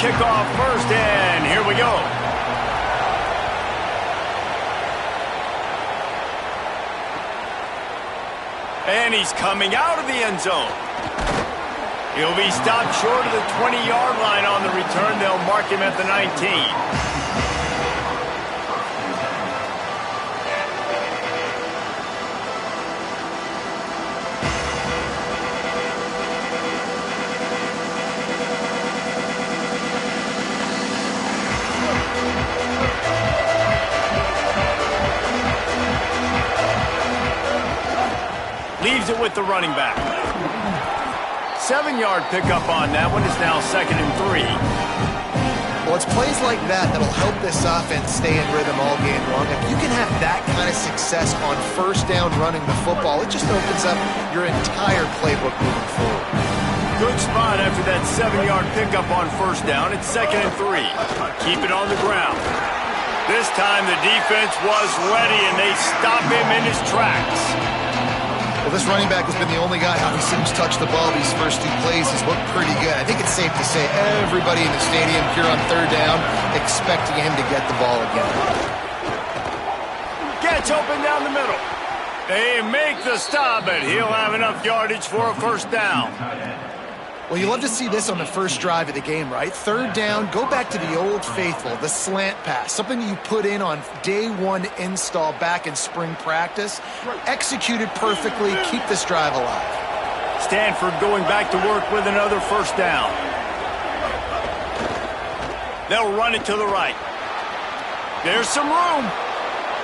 kick off first, and here we go. And he's coming out of the end zone. He'll be stopped short of the 20-yard line on the return. They'll mark him at the 19. Leaves it with the running back. 7-yard pickup on that one. Is now 2nd and 3. Well, it's plays like that that'll help this offense stay in rhythm all game long. If you can have that kind of success on first down running the football, it just opens up your entire playbook moving forward. Good spot after that 7-yard pickup on first down. It's 2nd and 3. Keep it on the ground. This time the defense was ready, and they stop him in his tracks. Well, this running back has been the only guy who seems touched the ball these first 2 plays. He's looked pretty good. I think it's safe to say everybody in the stadium here on third down expecting him to get the ball again. Gets open down the middle. They make the stop, but he'll have enough yardage for a first down. Well, you love to see this on the first drive of the game, right? Third down, go back to the old faithful, the slant pass, something you put in on day 1 install back in spring practice. Executed perfectly, keep this drive alive. Stanford going back to work with another first down. They'll run it to the right. There's some room.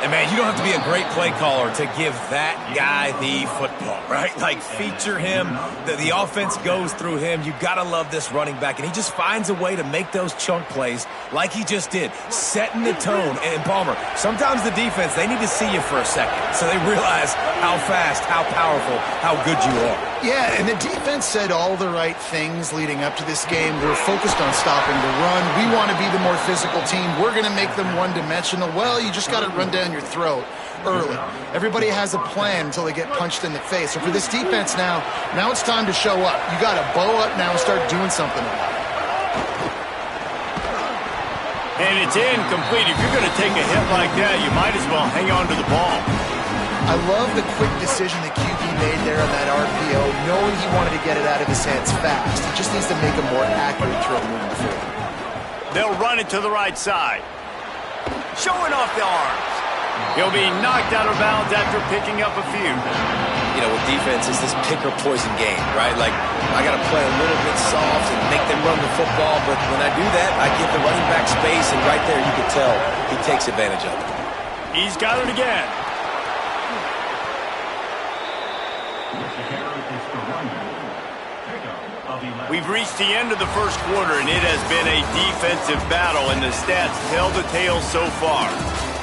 And, man, you don't have to be a great play caller to give that guy the football, right? Like, feature him. The offense goes through him. You got to love this running back. And he just finds a way to make those chunk plays like he just did, setting the tone. And, Palmer, sometimes the defense, they need to see you for a second so they realize how fast, how powerful, how good you are. Yeah, and the defense said all the right things leading up to this game. We're focused on stopping the run. We want to be the more physical team. We're going to make them one-dimensional. Well, you just got to run down your throat early. Everybody has a plan until they get punched in the face. So for this defense now it's time to show up. You got to bow up now and start doing something about it. And it's incomplete. If you're going to take a hit like that, you might as well hang on to the ball. I love the quick decision that QB made there on that RPO, knowing he wanted to get it out of his hands fast. He just needs to make a more accurate throw moving forward. They'll run it to the right side. Showing off the arms. He'll be knocked out of bounds after picking up a few. You know, with defense, it's this pick or poison game, right? Like, I got to play a little bit soft and make them run the football, but when I do that, I give the running back space, and right there you can tell he takes advantage of it. He's got it again. We've reached the end of the first quarter, and it has been a defensive battle, and the stats tell the tale so far.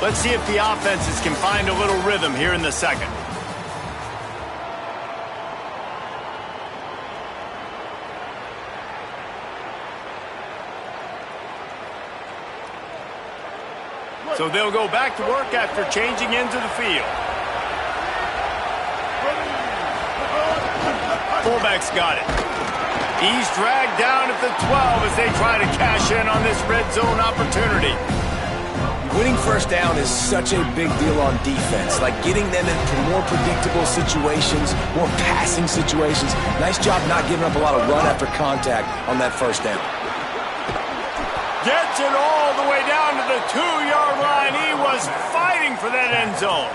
Let's see if the offenses can find a little rhythm here in the second. So they'll go back to work after changing into the field. Fullback's got it. He's dragged down at the 12 as they try to cash in on this red zone opportunity. Winning first down is such a big deal on defense, like getting them into more predictable situations, more passing situations. Nice job not giving up a lot of run after contact on that first down. Gets it all the way down to the 2-yard line. He was fighting for that end zone.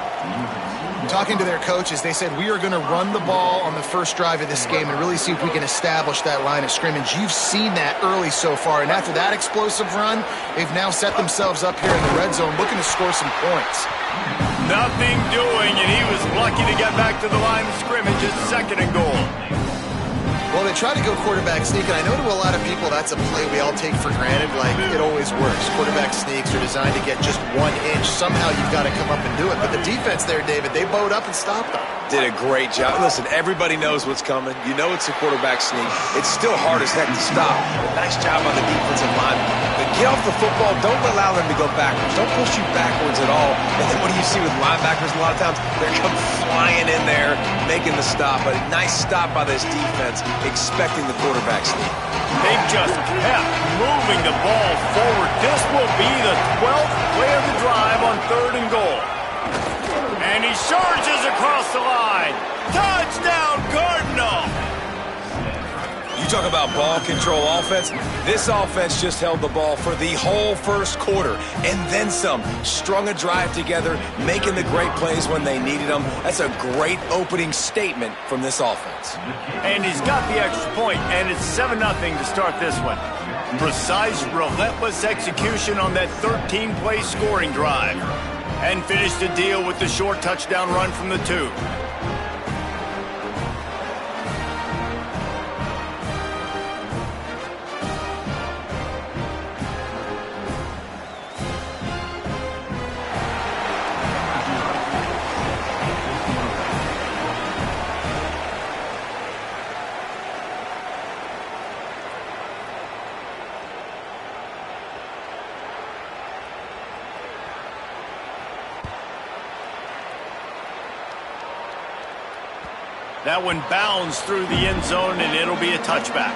Talking to their coaches, they said we are going to run the ball on the first drive of this game and really see if we can establish that line of scrimmage. You've seen that early so far, and after that explosive run, they've now set themselves up here in the red zone looking to score some points. Nothing doing, and he was lucky to get back to the line of scrimmage at 2nd and goal. Well, they try to go quarterback sneak, and I know to a lot of people that's a play we all take for granted. Like, it always works. Quarterback sneaks are designed to get just 1 inch. Somehow you've got to come up and do it. But the defense there, David, they bowed up and stopped them. Did a great job. Listen, everybody knows what's coming. You know it's a quarterback sneak. It's still hard as heck to stop. Nice job on the defensive line. Good Get off the football. Don't allow them to go backwards. Don't push you backwards at all. And then what do you see with linebackers a lot of times? They're come flying in there, making the stop. A nice stop by this defense, expecting the quarterback sneak. They've just kept moving the ball forward. This will be the 12th play of the drive on 3rd and goal. And he surges across the line. Touchdown, Cardinal! You talk about ball control offense. This offense just held the ball for the whole first quarter and then some. Strung a drive together, making the great plays when they needed them. That's a great opening statement from this offense. And he's got the extra point, and it's 7-0 to start this one. Precise, relentless execution on that 13-play scoring drive. And finished the deal with the short touchdown run from the 2. That one bounds through the end zone, and it'll be a touchback.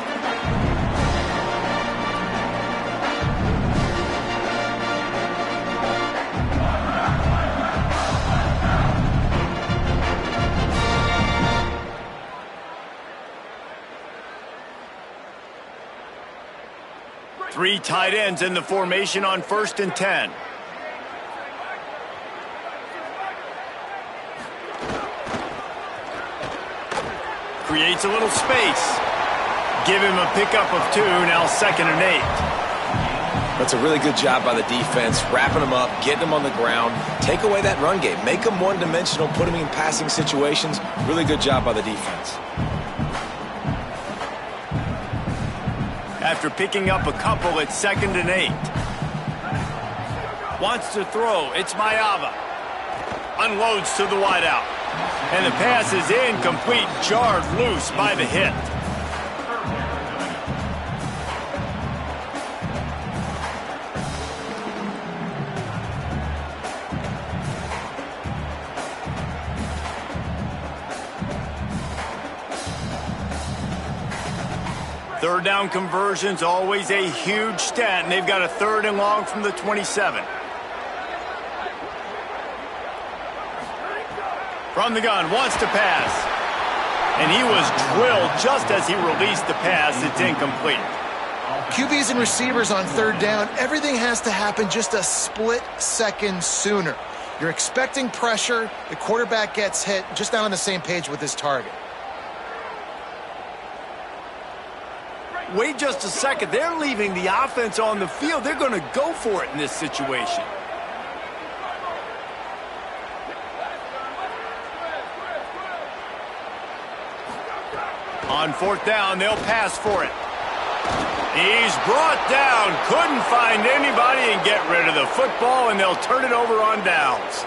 Three tight ends in the formation on 1st and 10. Creates a little space. Give him a pickup of 2, now 2nd and 8. That's a really good job by the defense, wrapping them up, getting them on the ground. Take away that run game. Make them one-dimensional, put them in passing situations. Really good job by the defense. After picking up a couple, it's 2nd and 8. Wants to throw. It's Mayava. Unloads to the wideout. And the pass is incomplete, jarred loose by the hit. Third down conversion's always a huge stat, and they've got a 3rd and long from the 27. From the gun, wants to pass. And he was drilled just as he released the pass. It's incomplete. QBs and receivers on 3rd down, everything has to happen just a split second sooner. You're expecting pressure, the quarterback gets hit, just not on the same page with his target. Wait just a second. They're leaving the offense on the field. They're going to go for it in this situation. On 4th down, they'll pass for it. He's brought down. Couldn't find anybody and get rid of the football, and they'll turn it over on downs.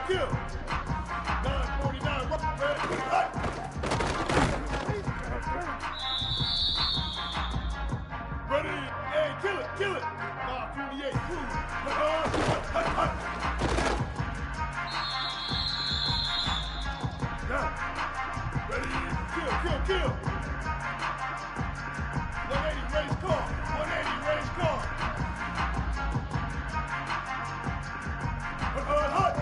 kill. 949, ready. Ready, hey, kill it. 528, two. Now, ready, kill. 180, raise car. 180, raise car. Hut.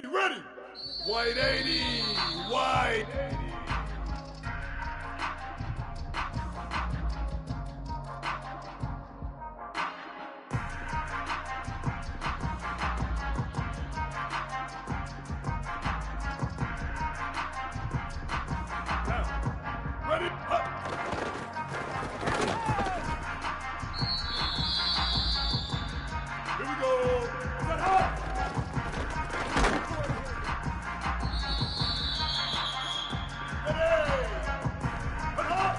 Ready. White 80. White 80. Ready? Up. Here we go. Set up. Ready. Put up.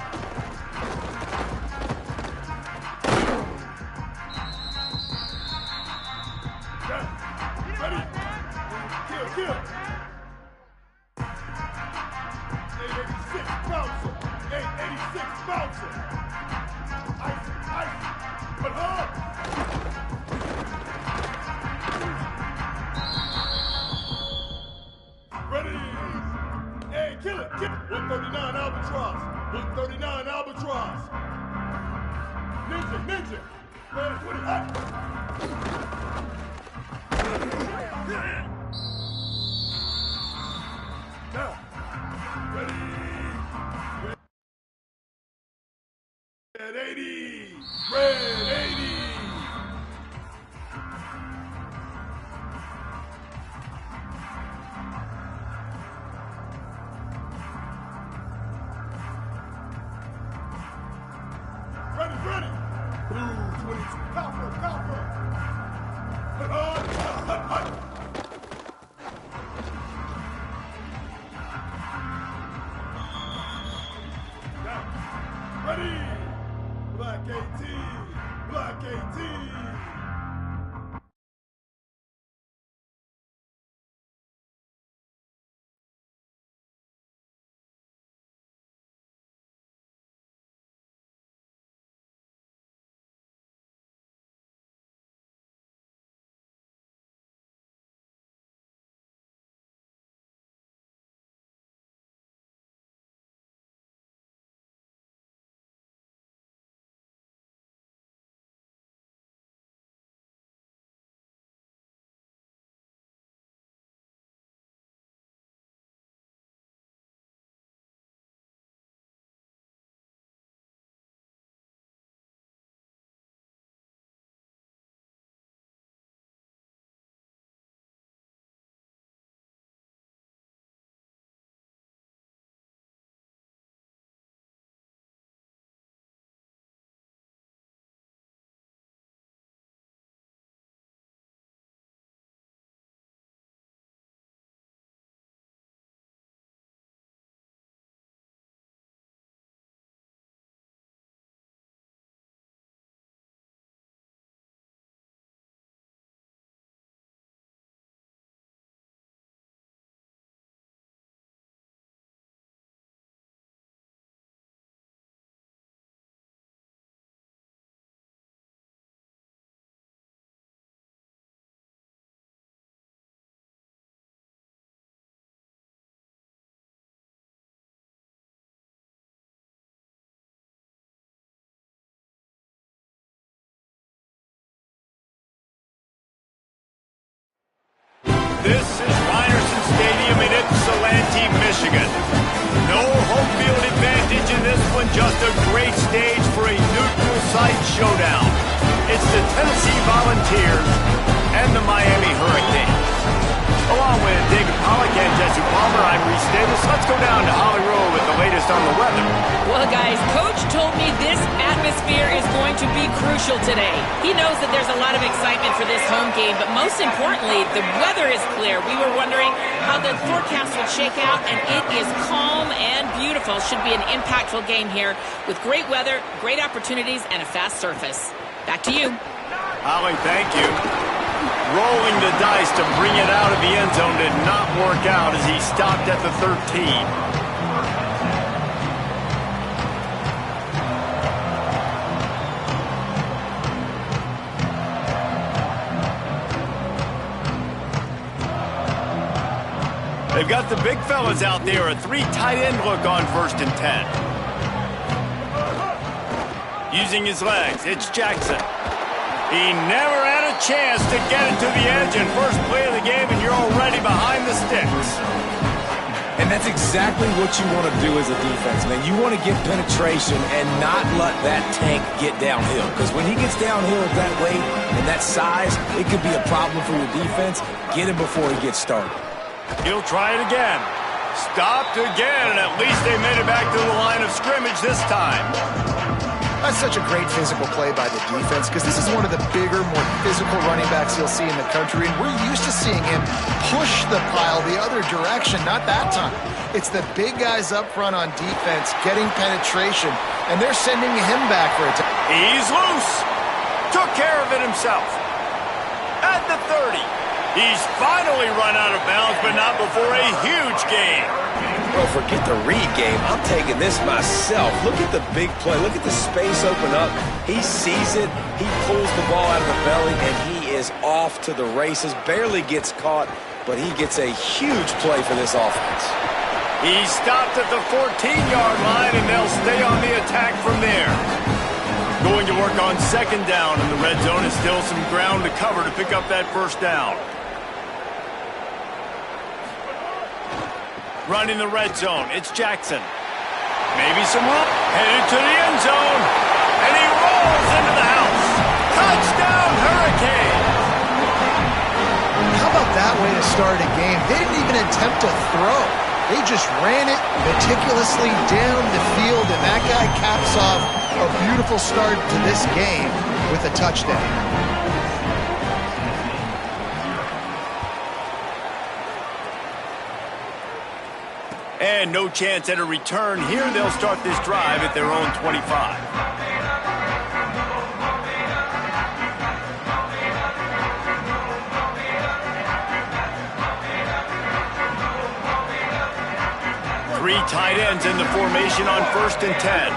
Down. Ready. Kill. 886 bouncer. 886 bouncer. Ice. Put up. Ready. Hey, kill it. 139 Albatross. 139 Albatross. Ninja. Man, 20 hot. Now. Ready. Red 80. Red 80. Ready. Blue 22. Copper. Hut. Now, ready. Black 18. This is Ryerson Stadium in Ypsilanti, Michigan. No home field advantage in this one, just a great stage for a neutral site showdown. It's the Tennessee Volunteers and the Miami Hurricanes. Along with David Pollack and Jesse Palmer, I'm Reese Davis. Let's go down to Holly Rowe with the latest on the weather. Well, guys, Coach told me this atmosphere atmosphere is going to be crucial today. He knows that there's a lot of excitement for this home game, but most importantly, the weather is clear. We were wondering how the forecast would shake out, and it is calm and beautiful. Should be an impactful game here with great weather, great opportunities, and a fast surface. Back to you. Holly, thank you. Rolling the dice to bring it out of the end zone did not work out as he stopped at the 13. They've got the big fellas out there, a 3 tight end look on 1st and 10. Using his legs, it's Jackson. He never had a chance to get it to the edge in first play of the game, and you're already behind the sticks. And that's exactly what you want to do as a defense, man. You want to get penetration and not let that tank get downhill. Because when he gets downhill at that weight and that size, it could be a problem for your defense. Get him before he gets started. He'll try it again. Stopped again, and at least they made it back to the line of scrimmage this time. That's such a great physical play by the defense because this is one of the bigger, more physical running backs you'll see in the country, and we're used to seeing him push the pile the other direction, not that time. It's the big guys up front on defense getting penetration, and they're sending him back for a time. He's loose. Took care of it himself. At the 30. He's finally run out of bounds, but not before a huge gain. Well, forget the read game. I'm taking this myself. Look at the big play. Look at the space open up. He sees it. He pulls the ball out of the belly, and he is off to the races. Barely gets caught, but he gets a huge play for this offense. He stopped at the 14-yard line, and they'll stay on the attack from there. Going to work on 2nd down in the red zone, and still some ground to cover to pick up that 1st down. Running the red zone, it's Jackson. Maybe some room. Headed to the end zone. And he rolls into the house. Touchdown, Hurricane! How about that way to start a game? They didn't even attempt to throw. They just ran it meticulously down the field, and that guy caps off a beautiful start to this game with a touchdown. And no chance at a return here. They'll start this drive at their own 25. Three tight ends in the formation on 1st and 10.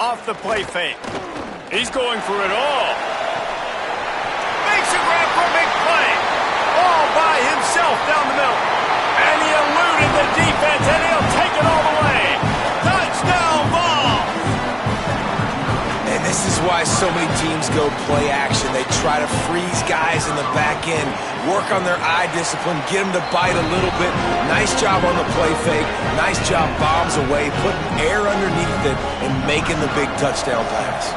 Off the play fake. He's going for it all. Makes a grab for a big play. All by himself down the middle. And he eluded the defense, and he'll take it all the way. Touchdown ball. And this is why so many teams go play action. They try to freeze guys in the back end, work on their eye discipline, get them to bite a little bit. Nice job on the play fake. Nice job bombs away, putting air underneath it, and making the big touchdown pass.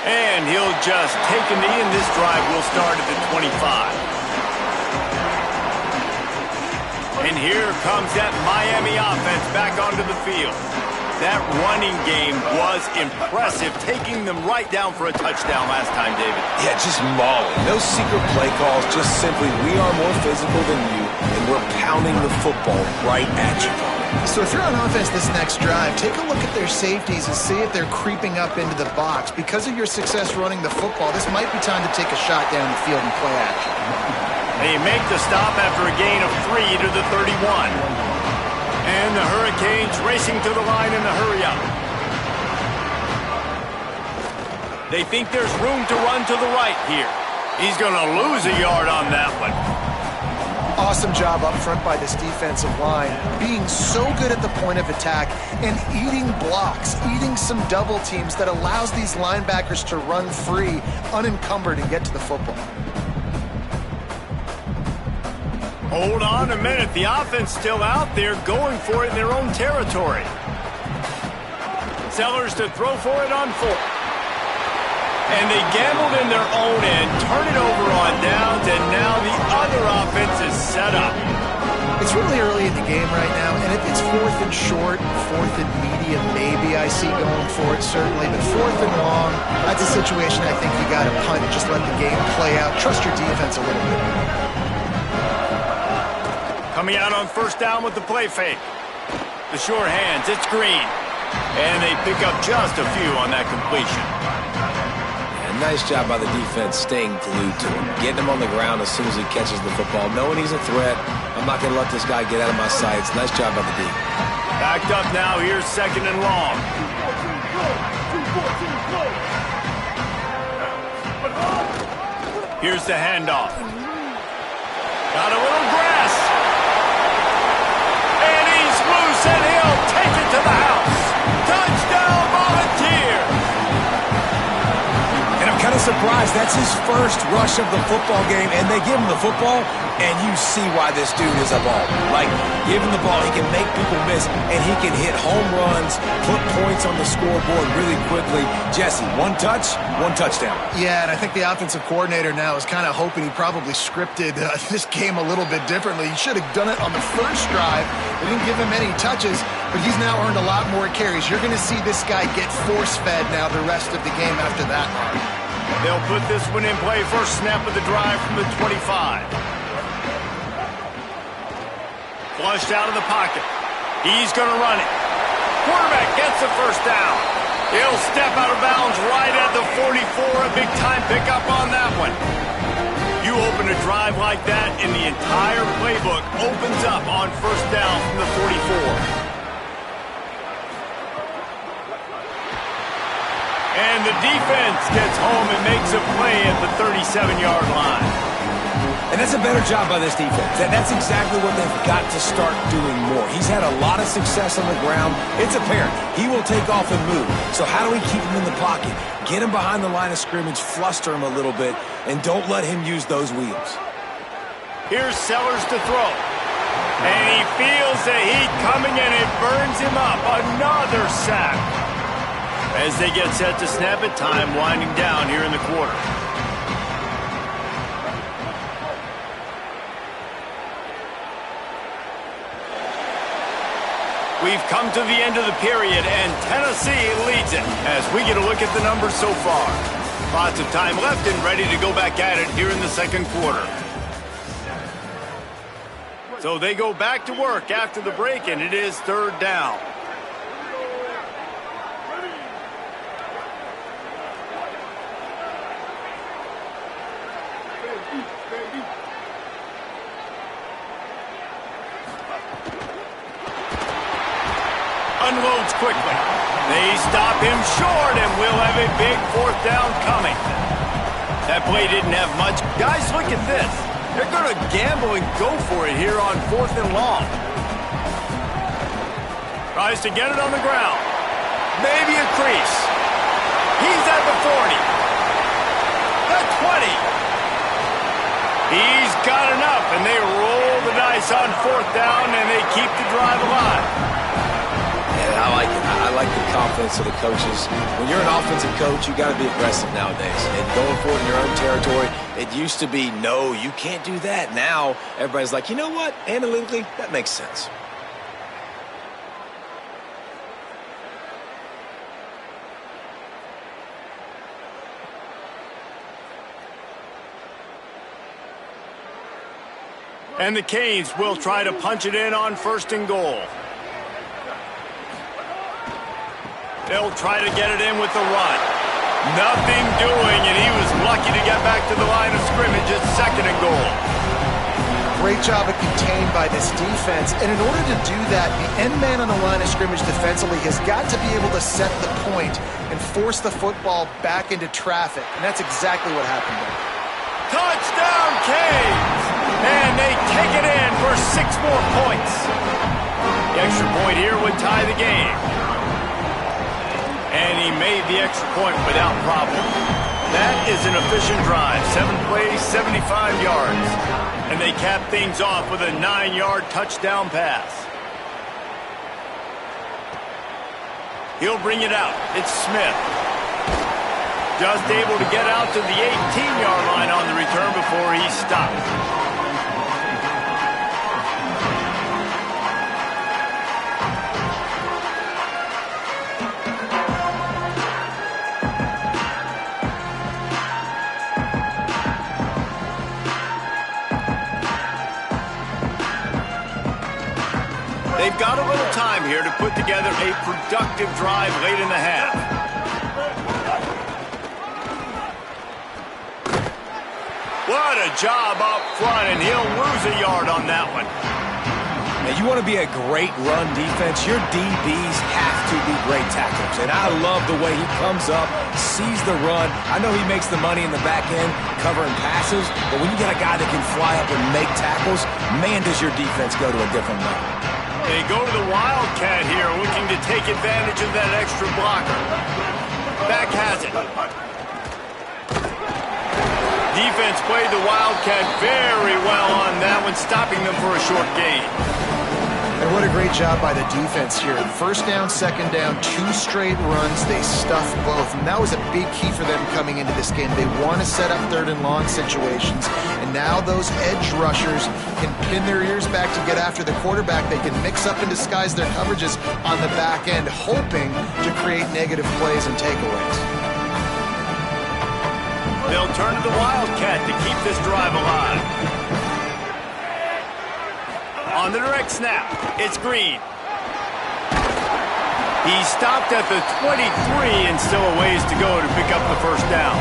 And he'll just take a knee, and this drive will start at the 25. And here comes that Miami offense back onto the field. That running game was impressive, taking them right down for a touchdown last time, David. Yeah, just mauling. No secret play calls, just simply we are more physical than you, and we're pounding the football right at you. So if you're on offense this next drive, take a look at their safeties and see if they're creeping up into the box. Because of your success running the football, this might be time to take a shot down the field and play action. They make the stop after a gain of 3 to the 31. And the Hurricanes racing to the line in the hurry-up. They think there's room to run to the right here. He's going to lose a yard on that one. Awesome job up front by this defensive line, being so good at the point of attack and eating blocks, eating some double teams that allows these linebackers to run free, unencumbered, and get to the football. Hold on a minute. The offense still out there going for it in their own territory. Sellers to throw for it on 4. And they gambled in their own end, turn it over on downs, and now the other offense is set up. It's really early in the game right now, and if it's 4th and short, 4th and medium, maybe I see going for it, certainly. But 4th and long, that's a situation I think you got to punt. Just let the game play out. Trust your defense a little bit. Coming out on 1st down with the play fake. The sure hands, it's Green. And they pick up just a few on that completion. And nice job by the defense staying glued to him. Getting him on the ground as soon as he catches the football. Knowing he's a threat. I'm not going to let this guy get out of my sights. Nice job by the D. Backed up now. Here's 2nd and long. Here's the handoff. Got a little grass. And he's loose, and he'll take it to the house. Touchdown, Volunteers! And I'm kind of surprised. That's his first rush of the football game, and they give him the football, and you see why this dude is a baller. Like, give him the ball, he can make people miss, and he can hit home runs, put points on the scoreboard really quickly. Jesse, 1 touch, 1 touchdown. Yeah, and I think the offensive coordinator now is kind of hoping he probably scripted this game a little bit differently. He should have done it on the first drive. They didn't give him any touches, but he's now earned a lot more carries. You're going to see this guy get force-fed now the rest of the game after that run. They'll put this one in play. First snap of the drive from the 25. Flushed out of the pocket. He's going to run it. Quarterback gets the 1st down. He'll step out of bounds right at the 44. A big-time pickup on that one. You open a drive like that, and the entire playbook opens up on 1st down from the 44. And the defense gets home and makes a play at the 37-yard line. And that's a better job by this defense. That's exactly what they've got to start doing more. He's had a lot of success on the ground. It's apparent. He will take off and move. So how do we keep him in the pocket? Get him behind the line of scrimmage, fluster him a little bit, and don't let him use those wheels. Here's Sellers to throw. And he feels the heat coming, and it burns him up. Another sack. As they get set to snap it, time winding down here in the quarter. We've come to the end of the period, and Tennessee leads it as we get a look at the numbers so far. Lots of time left and ready to go back at it here in the 2nd quarter. So they go back to work after the break, and it is 3rd down. Unloads quickly. They stop him short, and we'll have a big 4th down coming. That play didn't have much. Guys, look at this. They're going to gamble and go for it here on 4th and long. Tries to get it on the ground. Maybe a crease. He's at the 40. The 20. He's got enough, and they roll the dice on 4th down, and they keep the drive alive. I like it. I like the confidence of the coaches. When you're an offensive coach, you got to be aggressive nowadays. And going forward in your own territory, it used to be, no, you can't do that. Now, everybody's like, you know what? Analytically, that makes sense. And the Canes will try to punch it in on 1st and goal. They'll try to get it in with the run. Nothing doing, and he was lucky to get back to the line of scrimmage at 2nd and goal. Great job at contained by this defense. And in order to do that, the end man on the line of scrimmage defensively has got to be able to set the point and force the football back into traffic. And that's exactly what happened there. Touchdown, Canes! And they take it in for 6 more points. The extra point here would tie the game. And he made the extra point without problem. That is an efficient drive. 7 plays, 75 yards. And they cap things off with a 9-yard touchdown pass. He'll bring it out. It's Smith. Just able to get out to the 18-yard line on the return before he stopped. They've got a little time here to put together a productive drive late in the half. What a job up front, and he'll lose a yard on that one. Now, you want to be a great run defense, your DBs have to be great tacklers. And I love the way he comes up, sees the run. I know he makes the money in the back end covering passes, but when you got a guy that can fly up and make tackles, man, does your defense go to a different level. They go to the Wildcat here, looking to take advantage of that extra blocker. Back has it. Defense played the Wildcat very well on that one, stopping them for a short gain. And what a great job by the defense here. First down, second down, 2 straight runs. They stuffed both, and that was a big key for them coming into this game. They want to set up third and long situations, and now those edge rushers can pin their ears back to get after the quarterback. They can mix up and disguise their coverages on the back end, hoping to create negative plays and takeaways. They'll turn to the Wildcat to keep this drive alive. On the direct snap, it's Green. He stopped at the 23 and still a ways to go to pick up the first down.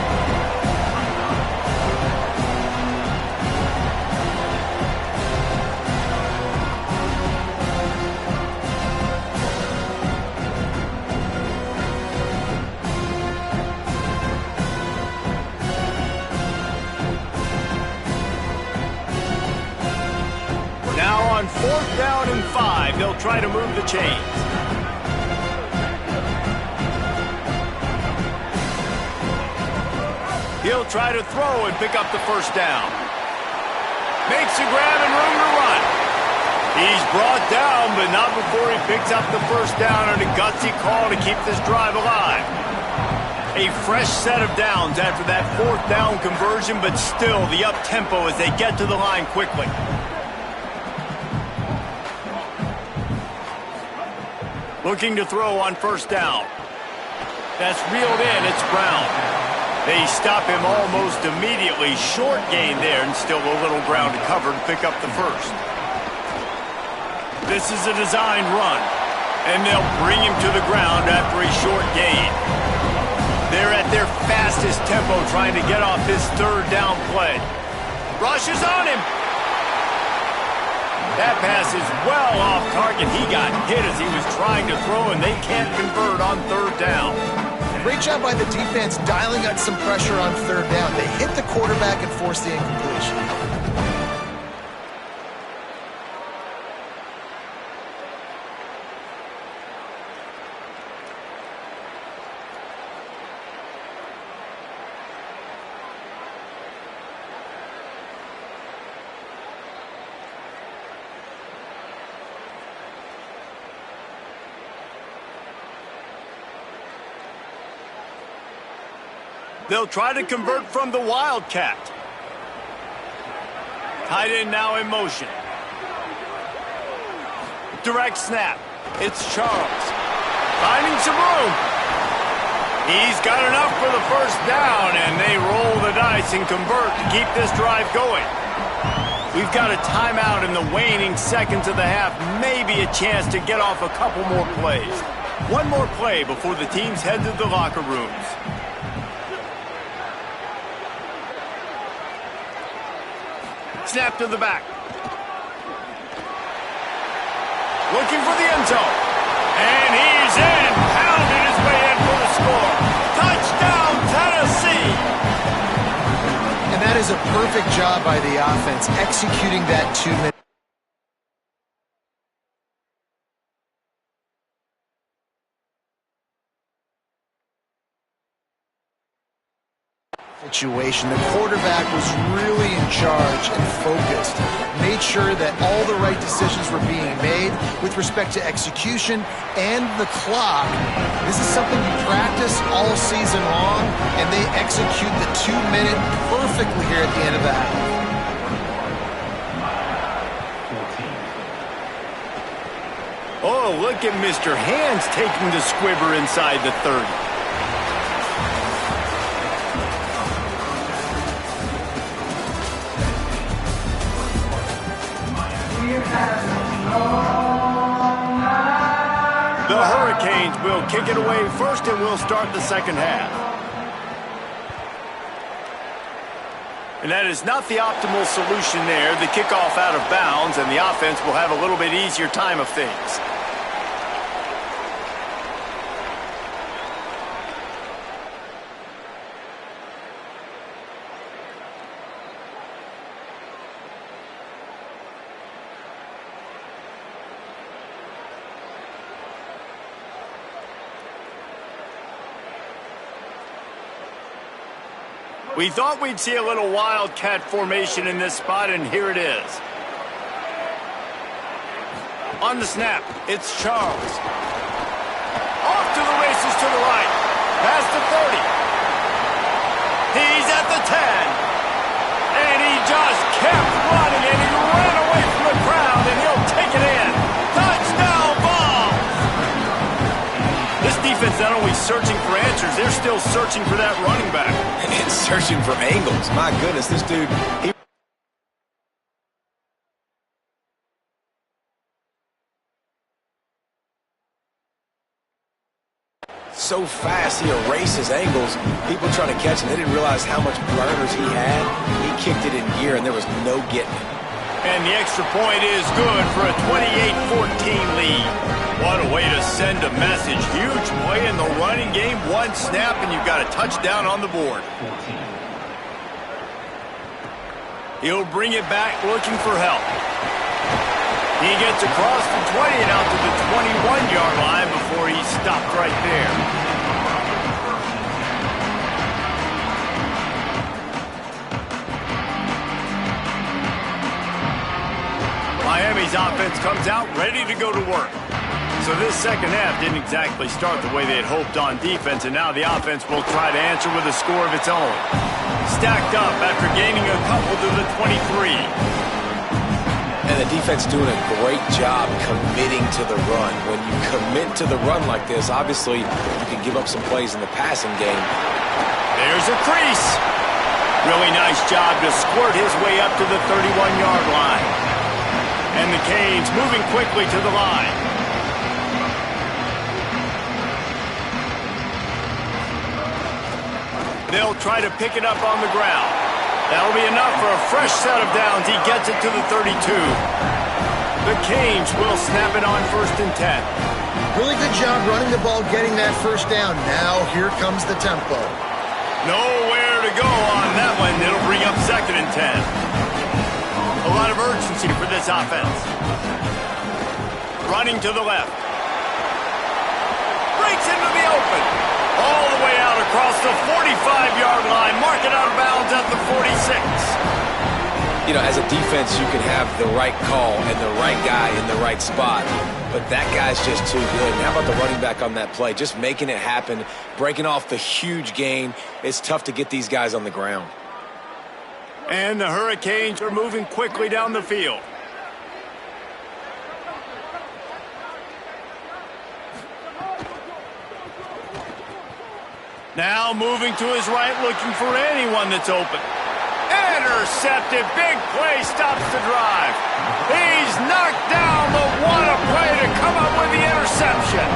Now on 4th down and 5, they'll try to move the chains. He'll try to throw and pick up the first down. Makes a grab and room to run. He's brought down, but not before he picks up the first down on a gutsy call to keep this drive alive. A fresh set of downs after that 4th down conversion, but still the up-tempo as they get to the line quickly. Looking to throw on first down. That's reeled in. It's Brown. They stop him almost immediately. Short gain there and still a little ground to cover to pick up the first. This is a designed run, and they'll bring him to the ground after a short gain. They're at their fastest tempo trying to get off this 3rd down play. Rush is on him. That pass is well off target. He got hit as he was trying to throw, and they can't convert on 3rd down. Great job by the defense dialing up some pressure on 3rd down. They hit the quarterback and forced the incompletion. They'll try to convert from the Wildcat. Tight end now in motion. Direct snap. It's Charles. Finding some room. He's got enough for the first down, and they roll the dice and convert to keep this drive going. We've got a timeout in the waning seconds of the half. Maybe a chance to get off a couple more plays. One more play before the teams head to the locker rooms. Snap to the back. Looking for the end zone. And he's in. Pounded his way in for the score. Touchdown, Tennessee. And that is a perfect job by the offense, executing that 2-minute situation. The quarterback was really in charge and focused. Made made sure that all the right decisions were being made with respect to execution and the clock. This is something you practice all season long, and they execute the 2-minute perfectly here at the end of the half. Oh, look at Mr. Hands taking the squibber inside the 30. The Hurricanes will kick it away first, and we'll start the second half. And that is not the optimal solution there. The kickoff out of bounds, and the offense will have a little bit easier time of things. We thought we'd see a little wildcat formation in this spot, and here it is. On the snap, it's Charles. Off to the races to the right. Past the 30. He's at the 10. And he just kept running, and he ran away from the crowd, and he'll take it in. Touchdown ball! This defense not only searching for answers, they're still searching for that running back. And searching for angles. My goodness, this dude, he... so fast he erases angles. People trying to catch him, they didn't realize how much burners he had. He kicked it in gear, and there was no getting it. And the extra point is good for a 28-14 lead. What a way to send a message. Huge play in the running game. One snap, and you've got a touchdown on the board. He'll bring it back looking for help. He gets across the 20 and out to the 21-yard line before he's stopped right there. Miami's offense comes out ready to go to work. So this second half didn't exactly start the way they had hoped on defense, and now the offense will try to answer with a score of its own. Stacked up after gaining a couple to the 23. And the defense doing a great job committing to the run. When you commit to the run like this, obviously you can give up some plays in the passing game. There's a crease. Really nice job to squirt his way up to the 31-yard line. And the Canes moving quickly to the line. They'll try to pick it up on the ground. That'll be enough for a fresh set of downs. He gets it to the 32. The Canes will snap it on 1st and 10. Really good job running the ball, getting that first down. Now here comes the tempo. Nowhere to go on that one. It'll bring up 2nd and 10. A lot of urgency for this offense. Running to the left. Breaks into the open. All the way out across the 45-yard line. Mark it out of bounds at the 46. You know, as a defense, you can have the right call and the right guy in the right spot, but that guy's just too good. And how about the running back on that play? Just making it happen, breaking off the huge gain. It's tough to get these guys on the ground. And the Hurricanes are moving quickly down the field. Now moving to his right, looking for anyone that's open. Intercepted. Big play stops the drive. He's knocked down, but what a play to come up with the interception.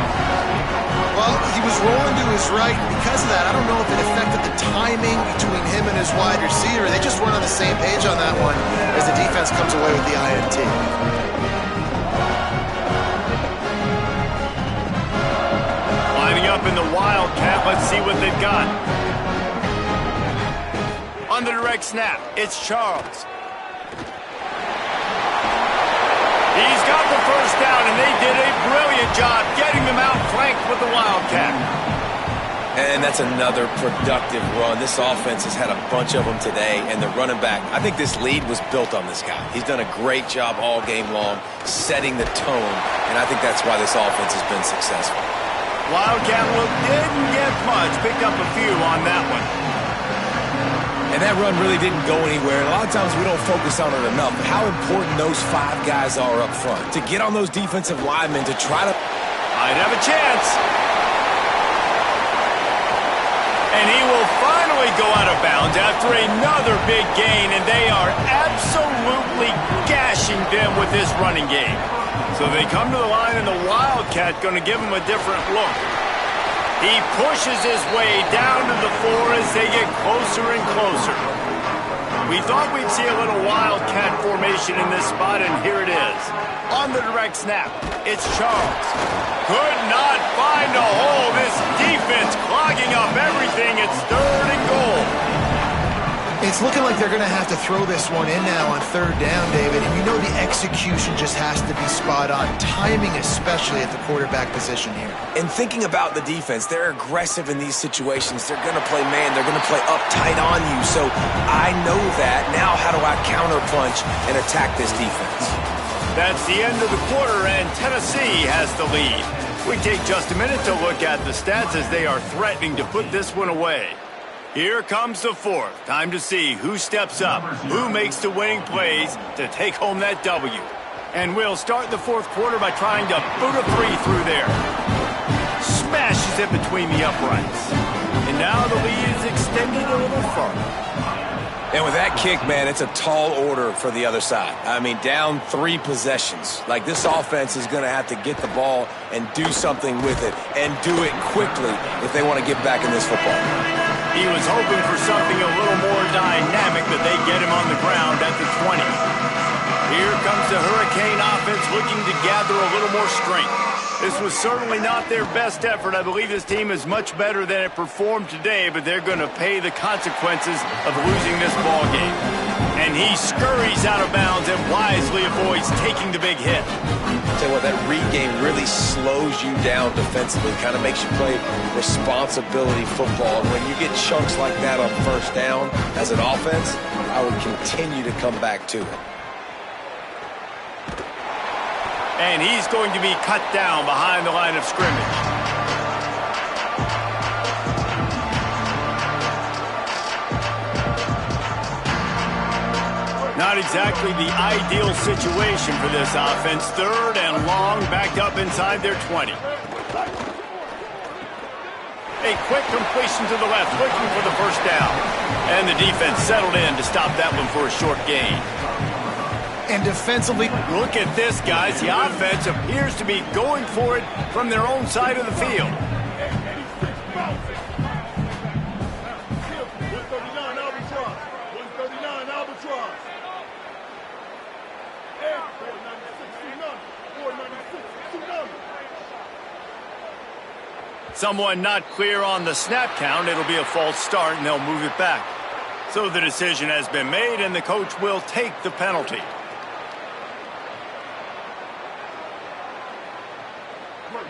Well, he was rolling to his right. Because of that, I don't know if it affected the timing between him and his wide receiver. They just weren't on the same page on that one as the defense comes away with the INT. Lining up in the Wildcat. Let's see what they've got. On the direct snap, it's Charles. He's got the first down, and they did a brilliant job getting them out flanked with the Wildcat. And that's another productive run. This offense has had a bunch of them today, and the running back, I think this lead was built on this guy. He's done a great job all game long setting the tone, and I think that's why this offense has been successful. Wildcat look didn't get much. Picked up a few on that one. And that run really didn't go anywhere. And a lot of times we don't focus on it enough, but how important those 5 guys are up front. To get on those defensive linemen to try to... Might have a chance. And he will finally go out of bounds after another big gain, and they are absolutely gashing them with this running game. So they come to the line, and the Wildcat going to give him a different look. He pushes his way down to the floor as they get closer and closer. We thought we'd see a little Wildcat formation in this spot, and here it is. On the direct snap, it's Charles. Could not find a hole. This defense clogging up everything. It's 3rd and goal. It's looking like they're going to have to throw this one in now on 3rd down, David. And you know the execution just has to be spot on. Timing especially at the quarterback position here. And thinking about the defense, they're aggressive in these situations. They're going to play man. They're going to play uptight on you. So I know that. Now how do I counterpunch and attack this defense? That's the end of the quarter, and Tennessee has the lead. We take just a minute to look at the stats as they are threatening to put this one away. Here comes the 4th. Time to see who steps up, who makes the winning plays to take home that W. And we'll start the 4th quarter by trying to boot a 3 through there. Smashes it between the uprights. And now the lead is extended a little further. And with that kick, man, it's a tall order for the other side. I mean, down 3 possessions. Like, this offense is going to have to get the ball and do something with it, and do it quickly if they want to get back in this football. He was hoping for something a little more dynamic, but they get him on the ground at the 20. Here comes the Hurricane offense looking to gather a little more strength. This was certainly not their best effort. I believe this team is much better than it performed today, but they're going to pay the consequences of losing this ball game. And he scurries out of bounds and wisely avoids taking the big hit. Tell you what, that read game really slows you down defensively, kind of makes you play responsibility football. And when you get chunks like that on 1st down as an offense, I would continue to come back to it. And he's going to be cut down behind the line of scrimmage. Not exactly the ideal situation for this offense. 3rd and long, backed up inside their 20. A quick completion to the left, looking for the 1st down. And the defense settled in to stop that one for a short gain. And defensively, look at this, guys. The offense appears to be going for it from their own side of the field. 139 Albatross. 139 Albatross. 496 Someone not clear on the snap count. It'll be a false start, and they'll move it back. So the decision has been made, and the coach will take the penalty.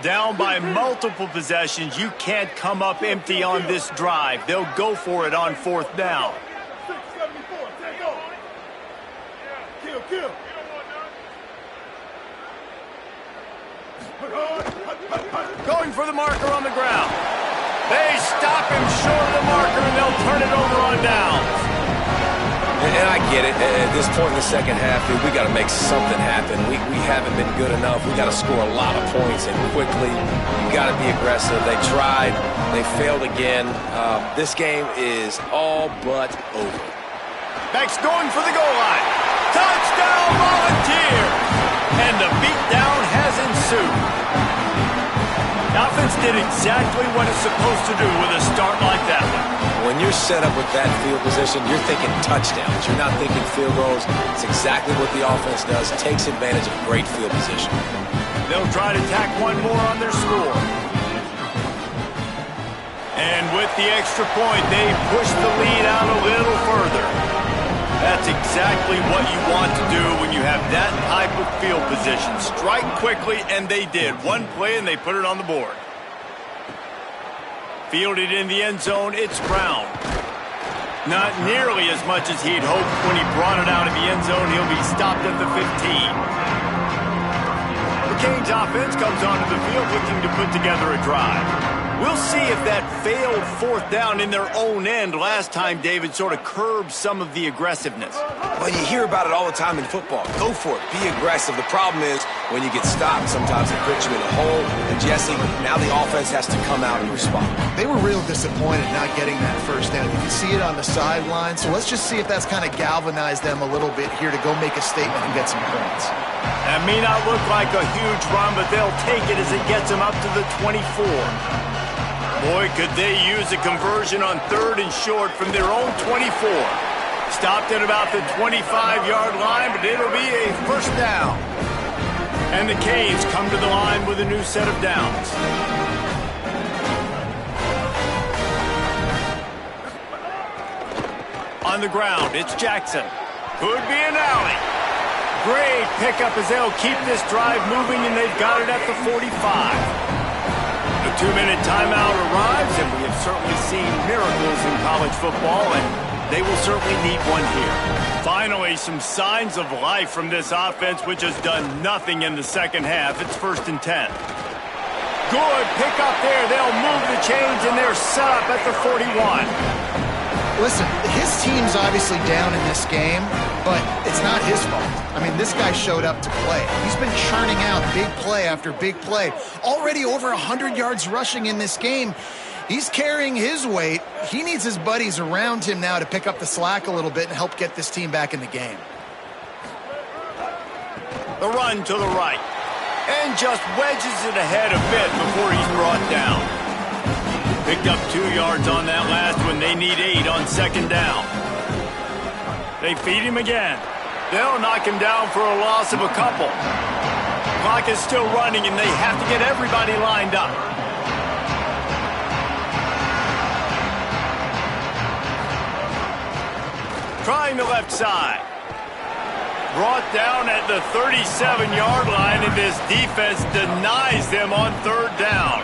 Down by multiple possessions, you can't come up empty on this drive. They'll go for it on 4th down. 674, take off. Kill. Going for the marker on the ground. They stop him short of the marker, and they'll turn it over on downs. And I get it. At this point in the second half, dude, we got to make something happen. We haven't been good enough. We got to score a lot of points and quickly. You got to be aggressive. They tried. They failed again. This game is all but over. Beck's going for the goal line. Touchdown, Volunteers! And the beatdown has ensued. The offense did exactly what it's supposed to do with a start like that one. When you're set up with that field position, you're thinking touchdowns. You're not thinking field goals. It's exactly what the offense does. Takes advantage of great field position. They'll try to tack one more on their score. And with the extra point, they push the lead out a little further. That's exactly what you want to do when you have that type of field position. Strike quickly, and they did. One play, and they put it on the board. Fielded in the end zone, it's Brown. Not nearly as much as he'd hoped when he brought it out of the end zone. He'll be stopped at the 15. The Canes offense comes onto the field looking to put together a drive. We'll see if that failed fourth down in their own end last time, David, sort of curbed some of the aggressiveness. Well, you hear about it all the time in football. Go for it. Be aggressive. The problem is when you get stopped, sometimes it puts you in a hole. And, Jesse, now the offense has to come out and respond. They were real disappointed not getting that first down. You can see it on the sideline. So let's just see if that's kind of galvanized them a little bit here to go make a statement and get some points. That may not look like a huge run, but they'll take it as it gets them up to the 24. Boy, could they use a conversion on 3rd and short from their own 24. Stopped at about the 25-yard line, but it'll be a first down. And the Canes come to the line with a new set of downs. On the ground, it's Jackson. Could be an alley. Great pickup as they'll keep this drive moving, and they've got it at the 45. The 2-minute timeout arrives, and we have certainly seen miracles in college football, and they will certainly need one here. Finally, some signs of life from this offense, which has done nothing in the second half. It's 1st and 10. Good pick up there. They'll move the chains, and they're set up at the 41. Listen, his team's obviously down in this game, but it's not his fault. I mean, this guy showed up to play. He's been churning out big play after big play. Already over 100 yards rushing in this game. He's carrying his weight. He needs his buddies around him now to pick up the slack a little bit and help get this team back in the game. The run to the right. And just wedges it ahead a bit before he's brought down. Picked up 2 yards on that last one. They need 8 on 2nd down. They feed him again. They'll knock him down for a loss of a couple. Clock is still running, and they have to get everybody lined up. Trying the left side. Brought down at the 37-yard line, and this defense denies them on 3rd down.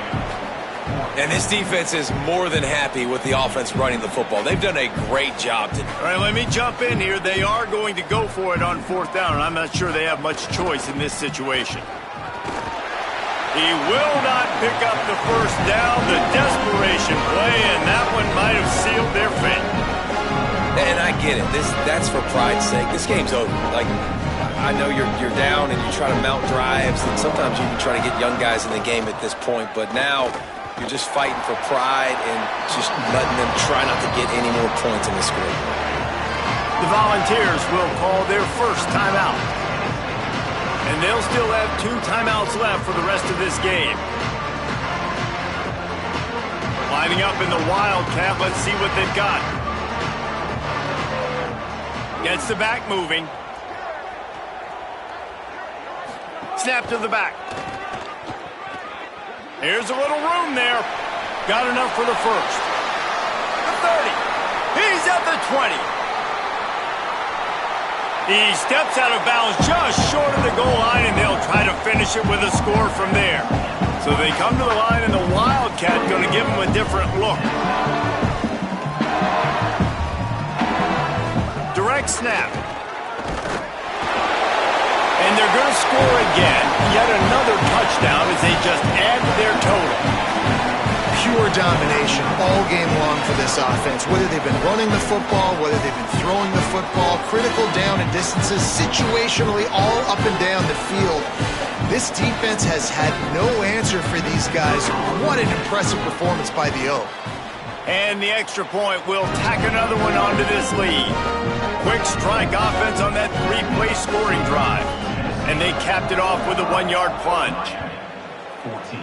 And this defense is more than happy with the offense running the football. They've done a great job today. All right, let me jump in here. They are going to go for it on 4th down, and I'm not sure they have much choice in this situation. He will not pick up the first down. The desperation play, and that one might have sealed their fate. And I get it. That's for pride's sake. This game's over. Like, I know you're down and you try to mount drives, and sometimes you can try to get young guys in the game at this point, but now you're just fighting for pride and just letting them try not to get any more points in the score. The Volunteers will call their first timeout. And they'll still have 2 timeouts left for the rest of this game. Lining up in the Wildcat, let's see what they've got. Gets the back moving. Snap to the back. Here's a little room there. Got enough for the first. The 30. He's at the 20. He steps out of bounds just short of the goal line, and they'll try to finish it with a score from there. So they come to the line, and the Wildcat going to give them a different look. Direct snap. And they're going to score again. Yet another touchdown as they just add to their total. Pure domination all game long for this offense. Whether they've been running the football, whether they've been throwing the football, critical down and distances, situationally all up and down the field. This defense has had no answer for these guys. What an impressive performance by the Oak. And the extra point will tack another one onto this lead. Quick strike offense on that 3-play scoring drive. And they capped it off with a 1-yard plunge. 14.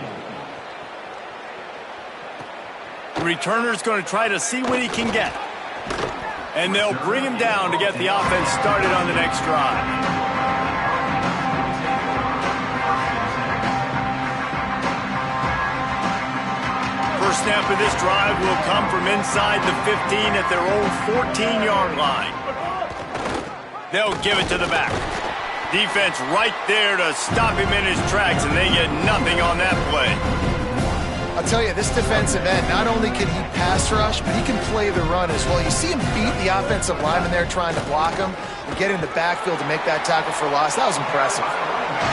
The returner's going to try to see what he can get. And they'll bring him down to get the offense started on the next drive. First snap of this drive will come from inside the 15 at their own 14-yard line. They'll give it to the back. Defense right there to stop him in his tracks, and they get nothing on that play. I'll tell you, this defensive end, not only can he pass rush, but he can play the run as well. You see him beat the offensive lineman there trying to block him and get in the backfield to make that tackle for loss. That was impressive.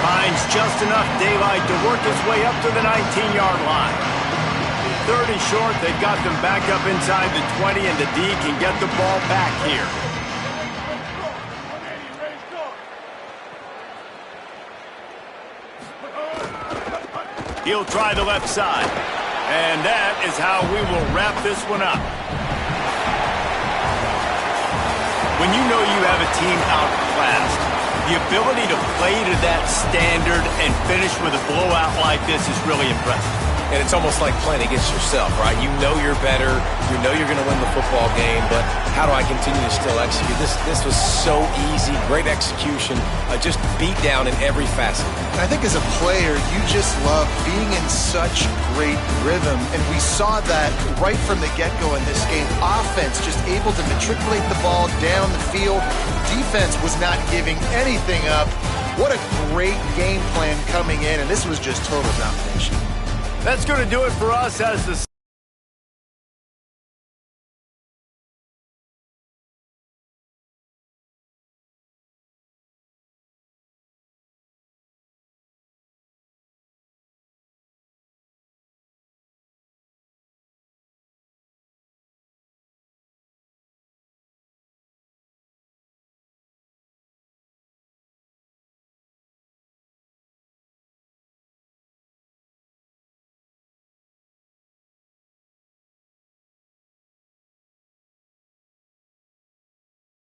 Finds just enough daylight to work his way up to the 19-yard line. 30 short, they've got them back up inside the 20, and the D can get the ball back here. He'll try the left side. And that is how we will wrap this one up. When you know you have a team outclassed, the ability to play to that standard and finish with a blowout like this is really impressive. And it's almost like playing against yourself, right? You know you're better. You know you're going to win the football game, but how do I continue to still execute? This was so easy. Great execution. Just beat down in every facet. And I think as a player, you just love being in such great rhythm. And we saw that right from the get-go in this game. Offense just able to matriculate the ball down the field. Defense was not giving anything up. What a great game plan coming in, and this was just total domination. That's going to do it for us as the